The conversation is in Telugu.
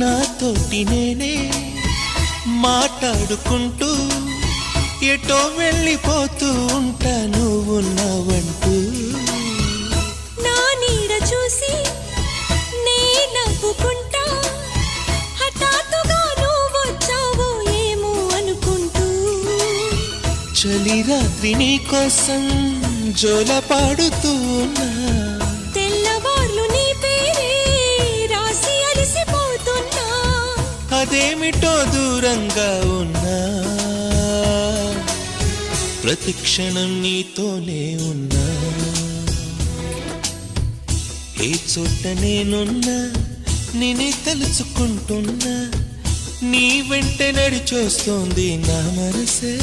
నాతోటి నేనే మాట్లాడుకుంటూ ఎటో వెళ్ళిపోతూ ఉంటా నువ్వున్నావంటూ. నా నీడ చూసి నే నవ్వుకుంటా, హఠాత్తుగా నువ్వొచ్చావో ఏమో అనుకుంటూ. చలి రాత్రి నీ కోసం జోల పాడుతూ ఉన్నా, తెల్లవార్లు నీ పేరే రాసి అలసిపోతున్నా. అదేమిటో దూరంగా ఉన్నా, ప్రతి క్షణం నీతోనే ఉన్నా. ఏ చోట నేనున్నా నేనే తలుచుకుంటున్నా, నీ వెంట నడిచొస్తోంది నా మనసే.